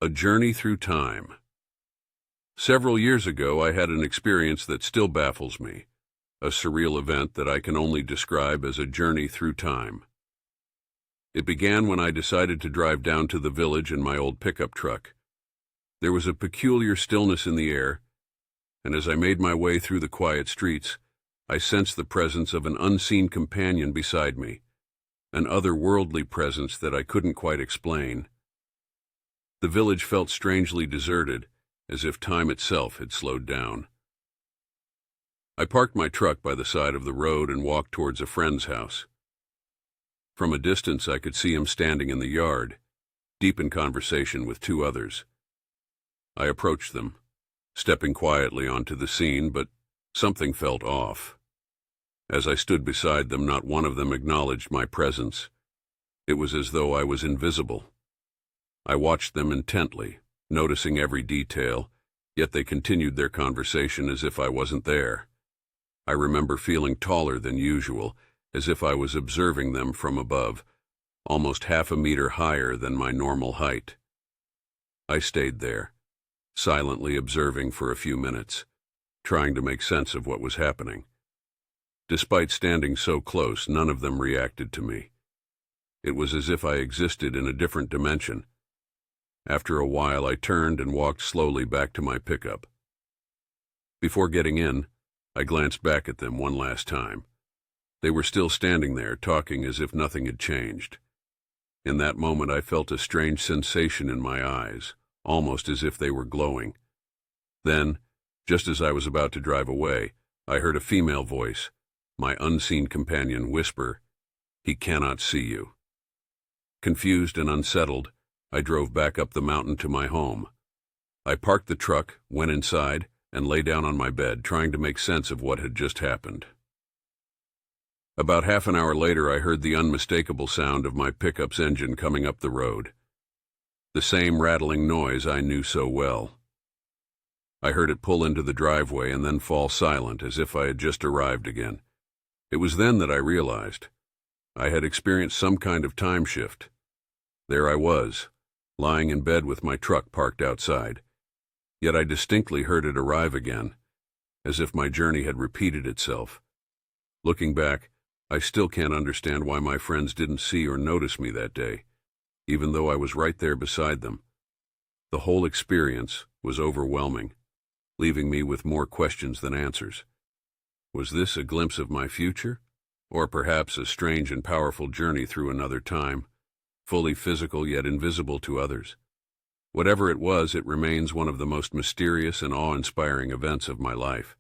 A journey through time. Several years ago, I had an experience that still baffles me, a surreal event that I can only describe as a journey through time. It began when I decided to drive down to the village in my old pickup truck. There was a peculiar stillness in the air, and as I made my way through the quiet streets, I sensed the presence of an unseen companion beside me, an otherworldly presence that I couldn't quite explain. The village felt strangely deserted, as if time itself had slowed down. I parked my truck by the side of the road and walked towards a friend's house. From a distance, I could see him standing in the yard, deep in conversation with two others. I approached them, stepping quietly onto the scene, but something felt off. As I stood beside them, not one of them acknowledged my presence. It was as though I was invisible. I watched them intently, noticing every detail, yet they continued their conversation as if I wasn't there. I remember feeling taller than usual, as if I was observing them from above, almost half a meter higher than my normal height. I stayed there, silently observing for a few minutes, trying to make sense of what was happening. Despite standing so close, none of them reacted to me. It was as if I existed in a different dimension. After a while, I turned and walked slowly back to my pickup. Before getting in, I glanced back at them one last time. They were still standing there, talking as if nothing had changed. In that moment, I felt a strange sensation in my eyes, almost as if they were glowing. Then, just as I was about to drive away, I heard a female voice, my unseen companion, whisper, "He cannot see you." Confused and unsettled, I drove back up the mountain to my home. I parked the truck, went inside, and lay down on my bed, trying to make sense of what had just happened. About half an hour later, I heard the unmistakable sound of my pickup's engine coming up the road. The same rattling noise I knew so well. I heard it pull into the driveway and then fall silent, as if I had just arrived again. It was then that I realized I had experienced some kind of time shift. There I was, lying in bed with my truck parked outside. Yet I distinctly heard it arrive again, as if my journey had repeated itself. Looking back, I still can't understand why my friends didn't see or notice me that day, even though I was right there beside them. The whole experience was overwhelming, leaving me with more questions than answers. Was this a glimpse of my future, or perhaps a strange and powerful journey through another time, fully physical yet invisible to others? Whatever it was, it remains one of the most mysterious and awe-inspiring events of my life.